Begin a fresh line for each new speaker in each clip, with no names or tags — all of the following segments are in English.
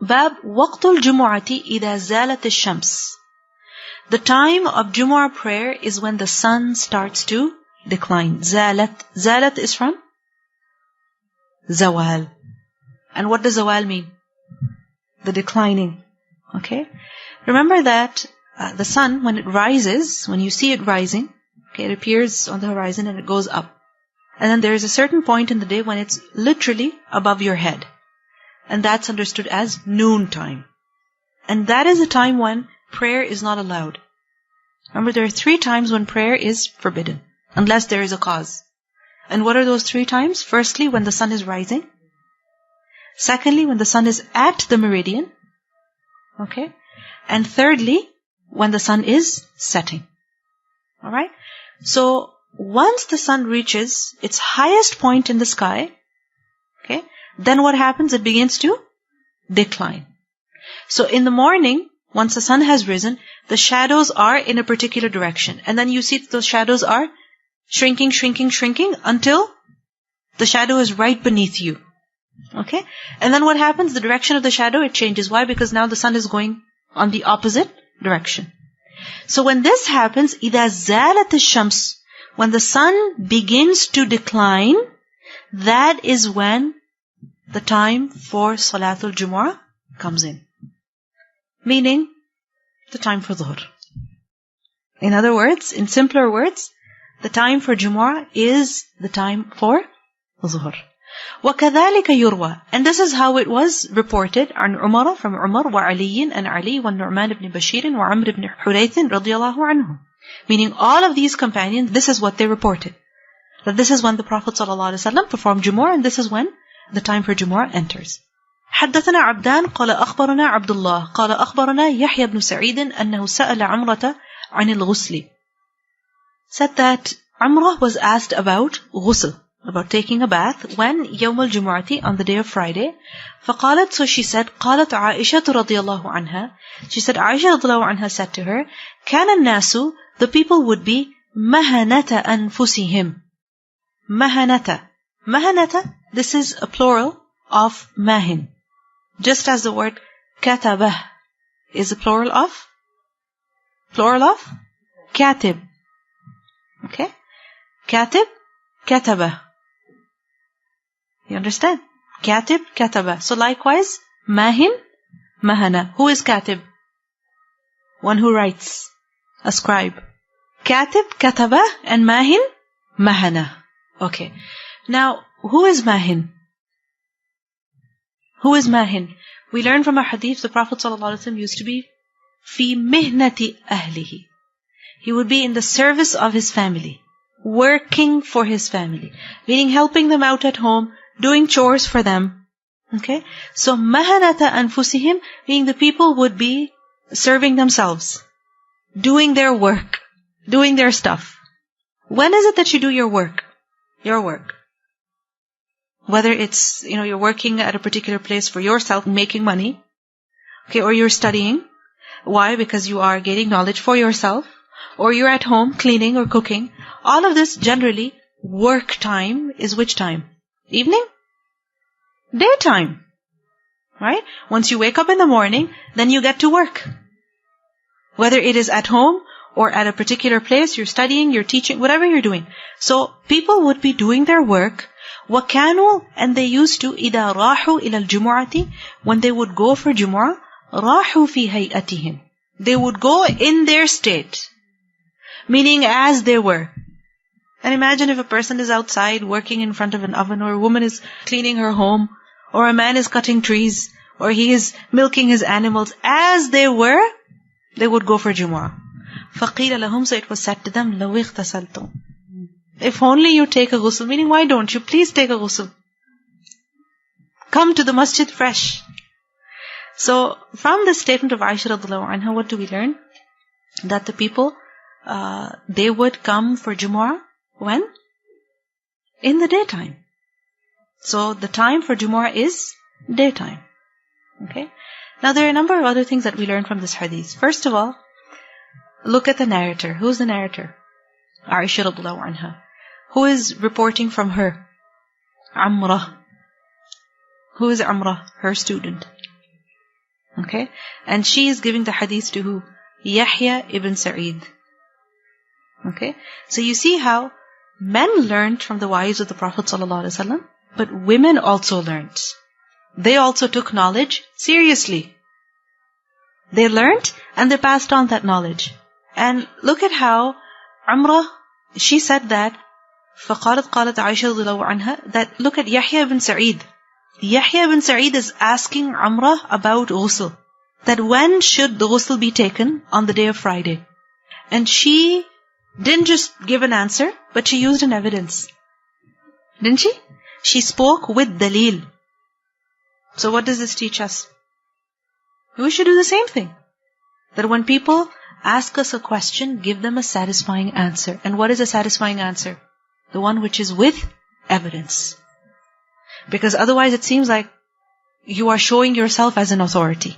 Bab waqtul jumu'ati idha zalat ash-shams. The time of Jumu'ah prayer is when the sun starts to decline. Zalat is from zawal. And what does zawal mean? The declining. Okay? Remember that the sun, when it rises, when you see it rising, okay, it appears on the horizon and it goes up. And then there is a certain point in the day when it's literally above your head. And that's understood as noon time. And that is a time when prayer is not allowed. Remember, there are 3 times when prayer is forbidden, unless there is a cause. And what are those 3 times? Firstly, when the sun is rising. Secondly, when the sun is at the meridian. Okay? And thirdly, when the sun is setting. Alright? So, once the sun reaches its highest point in the sky, okay, then what happens? It begins to decline. So in the morning, once the sun has risen, the shadows are in a particular direction. And then you see those shadows are shrinking until the shadow is right beneath you. Okay? And then what happens? The direction of the shadow, it changes. Why? Because now the sun is going on the opposite direction. So when this happens, إِذَا زَالَتِ الشَّمْسِ, when the sun begins to decline, that is when the time for Salatul Jumu'ah comes in. Meaning, the time for Dhuhr. In other words, in simpler words, the time for Jumu'ah is the time for Dhuhr. وَكَذَلِكَ يُرْوَى. And this is how it was reported عن عمر, from Umar, وعلي, and Ali, والنعمان ibn Bashir, وعمر ibn حريث رضي الله عنهم. Meaning all of these companions, this is what they reported. That this is when the Prophet ﷺ performed Jumu'ah, and this is when the time for Jumu'ah enters. حدثنا عبدان قال أخبرنا عبد الله قال أخبرنا يحيى بن سعيد أنه سأل عمرة عن الغسل. Said that Amra was asked about ghusl, about taking a bath, when يوم الجمعة, on the day of Friday. فقالت, so she said, قالت عائشة رضي الله عنها, she said, Aisha رضي الله عنها said to her, كان الناس, the people would be مهنة أنفسهم. Mahanata, this is a plural of mahin. Just as the word katabah is a plural of katib. Okay? Katib, katabah. You understand? Katib, katabah. So likewise, mahin, mahana. Who is katib? One who writes. A scribe. Katib, katabah, and mahin, mahana. Okay. Now, who is mahin? Who is mahin? We learn from a hadith, the Prophet ﷺ used to be fi mihnati ahlihi. He would be in the service of his family, working for his family, meaning helping them out at home, doing chores for them. Okay? So, mahanata anfusihim, meaning the people would be serving themselves, doing their work, doing their stuff. When is it that you do your work? Your work. Whether it's, you're working at a particular place for yourself, making money, okay, or you're studying. Why? Because you are gaining knowledge for yourself, or you're at home cleaning or cooking. All of this, generally, work time is which time? Evening? Daytime. Right? Once you wake up in the morning, then you get to work. Whether it is at home or at a particular place, you're studying, you're teaching, whatever you're doing. So, people would be doing their work. وَكَانُوا, and they used to, إِذَا رَاحُوا إِلَى الْجُمُعَةِ, when they would go for Jumu'ah, رَاحُوا فِي هَيْئَتِهِمْ, they would go in their state. Meaning as they were. And imagine if a person is outside working in front of an oven, or a woman is cleaning her home, or a man is cutting trees, or he is milking his animals. As they were, they would go for Jumu'ah. فَقِيلَ لَهُمْ, so it was said to them, لَوْ اغْتَسَلْتُمْ, if only you take a ghusl. Meaning, why don't you? Please take a ghusl. Come to the masjid fresh. So, from this statement of Aisha radiallahu anha, what do we learn? That the people, they would come for Jumu'ah, when? In the daytime. So, the time for Jumu'ah is daytime. Okay? Now, there are a number of other things that we learn from this hadith. First of all, look at the narrator. Who's the narrator? Aisha radiallahu anha. Who is reporting from her? Amra. Who is Amra? Her student. Okay? And she is giving the hadith to who? Yahya ibn Sa'id. Okay? So you see how men learned from the wives of the Prophet ﷺ, but women also learned. They also took knowledge seriously. They learned and they passed on that knowledge. And look at how Amra, she said that, فَقَالَتْ Aisha رضي الله عنها, that look at Yahya ibn Sa'id. Yahya ibn Sa'id is asking Amra about ghusl. That when should the ghusl be taken on the day of Friday? And she didn't just give an answer, but she used an evidence. Didn't she? She spoke with dalil. So what does this teach us? We should do the same thing. That when people ask us a question, give them a satisfying answer. And what is a satisfying answer? The one which is with evidence. Because otherwise it seems like you are showing yourself as an authority.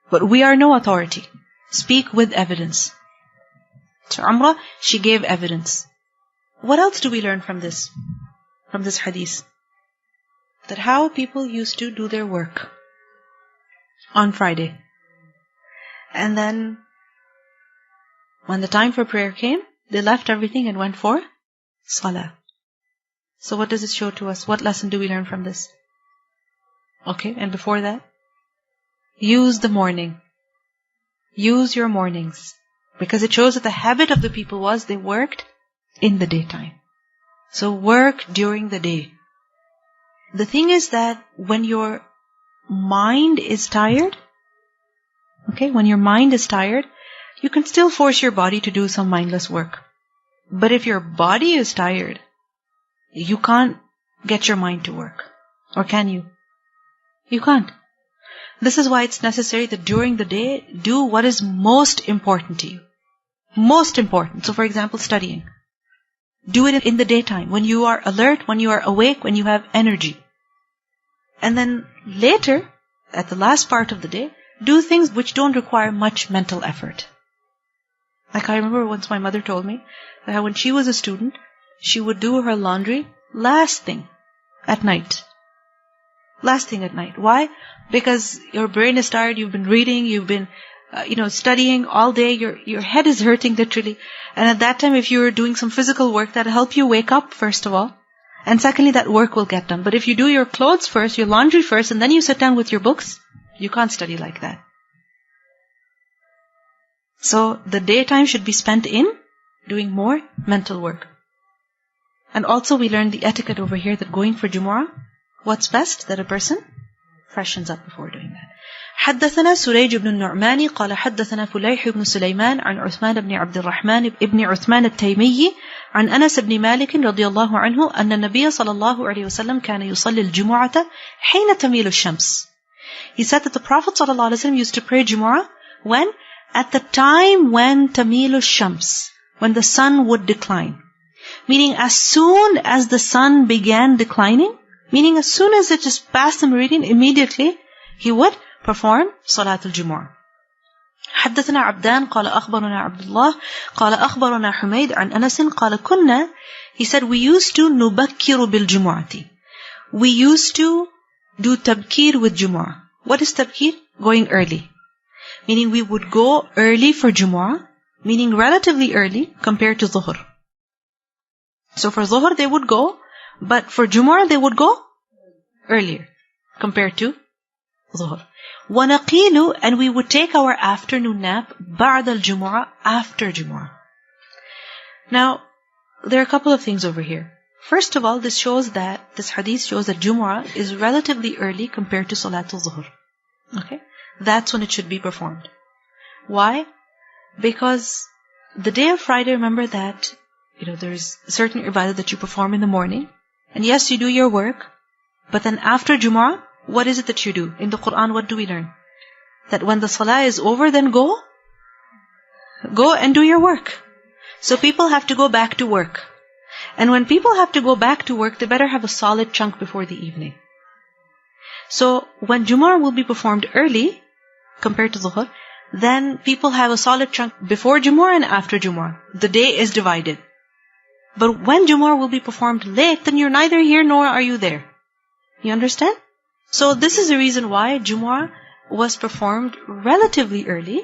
But we are no authority. Speak with evidence. So Amra, she gave evidence. What else do we learn from this? From this hadith? That how people used to do their work on Friday. And then when the time for prayer came, they left everything and went for salah. So what does it show to us? What lesson do we learn from this? Okay, and before that, use the morning. Use your mornings. Because it shows that the habit of the people was they worked in the daytime. So work during the day. The thing is that when your mind is tired, okay, when your mind is tired, you can still force your body to do some mindless work. But if your body is tired, you can't get your mind to work. Or can you? You can't. This is why it's necessary that during the day, do what is most important to you. Most important. So for example, studying. Do it in the daytime, when you are alert, when you are awake, when you have energy. And then later, at the last part of the day, do things which don't require much mental effort. Like I remember once my mother told me that when she was a student, she would do her laundry last thing at night. Last thing at night. Why? Because your brain is tired, you've been reading, you've been studying all day, your head is hurting literally. And at that time, if you're doing some physical work, that'll help you wake up, first of all. And secondly, that work will get done. But if you do your clothes first, your laundry first, and then you sit down with your books, you can't study like that. So the daytime should be spent in doing more mental work. And also we learned the etiquette over here that going for Jumu'ah, what's best? That a person freshens up before doing that. حدثنا سريج بن النعمان قال حدثنا فليح بن سليمان عن عثمان بن عبد الرحمن بن عثمان التيمي عن أنس بن مالك رضي الله عنه أن النبي صلى الله عليه وسلم كان يصلي الجمعة حين تميل الشمس. He said that the Prophet صلى الله عليه وسلم used to pray Jumu'ah when? At the time when تميل الشمس, when the sun would decline. Meaning as soon as the sun began declining, meaning as soon as it just passed the meridian, immediately he would perform صلاة الجمعة. حدثنا عبدان قال أخبرنا عبد الله قال أخبرنا حميد عن أنس قال كنا, he said we used to نبكر بالجمعة. We used to do tabkir with Jumu'ah. What is tabkir? Going early. Meaning we would go early for Jumu'ah, meaning relatively early compared to Zuhr. So for Zuhr they would go, but for Jumu'ah they would go earlier compared to Zuhr. وَنَقِيلُ, and we would take our afternoon nap بَعْدَ الْجُمُعَةِ, after Jumu'ah. Now, there are a couple of things over here. First of all, this hadith shows that Jumu'ah is relatively early compared to Salatul Zuhr. Okay? That's when it should be performed. Why? Because the day of Friday, remember that, there's a certain ibadah that you perform in the morning. And yes, you do your work. But then after Jumu'ah, what is it that you do? In the Quran, what do we learn? That when the salah is over, then go and do your work. So people have to go back to work. And when people have to go back to work, they better have a solid chunk before the evening. So when Jumu'ah will be performed early, compared to Zuhr, then people have a solid chunk before Jumu'ah and after Jumu'ah. The day is divided. But when Jumu'ah will be performed late, then you're neither here nor are you there. You understand? So this is the reason why Jumu'ah was performed relatively early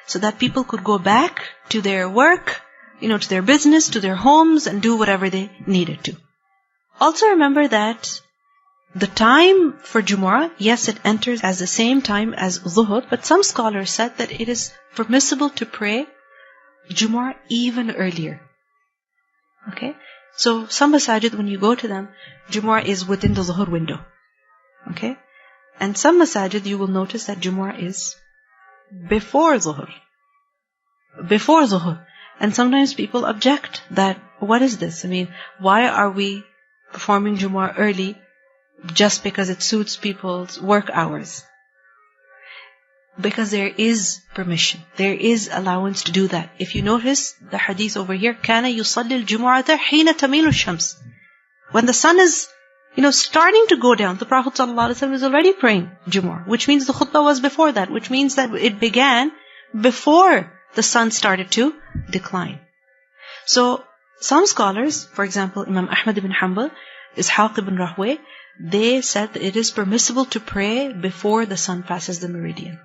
so that people could go back to their work, to their business, to their homes, and do whatever they needed to. Also remember that the time for Jumu'ah, yes, it enters as the same time as Zuhur, but some scholars said that it is permissible to pray Jumu'ah even earlier. Okay? So some masajid, when you go to them, Jumu'ah is within the Zuhur window. Okay? And some masajid, you will notice that Jumu'ah is before Zuhur. Before Zuhur. And sometimes people object that, what is this? Why are we performing Jumu'ah early just because it suits people's work hours? Because there is permission. There is allowance to do that. If you notice the hadith over here, كَانَ يُصَلِّ الْجُمُعَةَ حِينَ تَمِيلُ الشَّمْسِ. When the sun is, starting to go down, the Prophet ﷺ is already praying Jumu'ah, which means the khutbah was before that, which means that it began before the sun started to decline. So, some scholars, for example, Imam Ahmad ibn Hanbal, Ishaq ibn Rahway, they said that it is permissible to pray before the sun passes the meridian.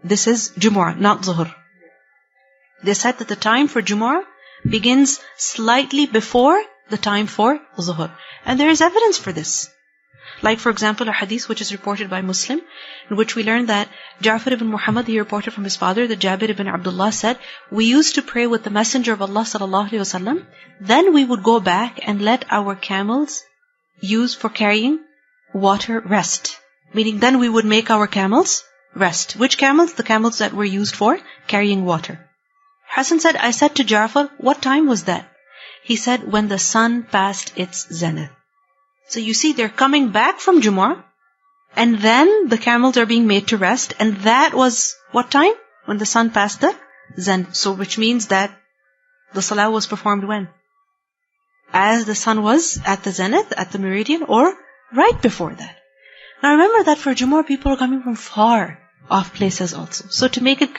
This is Jumu'ah, not Zuhur. They said that the time for Jumu'ah begins slightly before the time for Zuhur. And there is evidence for this. Like, for example, a hadith which is reported by Muslim, in which we learn that Ja'far ibn Muhammad, he reported from his father that Jabir ibn Abdullah said, we used to pray with the Messenger of Allah sallallahu alaihi wasallam. Then we would go back and let our camels used for carrying water rest. Meaning then we would make our camels rest. Which camels? The camels that were used for carrying water. Hassan said, I said to Ja'far, what time was that? He said, when the sun passed its zenith. So you see, they're coming back from Jumu'ah, and then the camels are being made to rest, and that was what time? When the sun passed the zenith. So which means that the salah was performed when? As the sun was at the zenith, at the meridian, or right before that. Now remember that for Jumu'ah, people are coming from far off places also. So to make it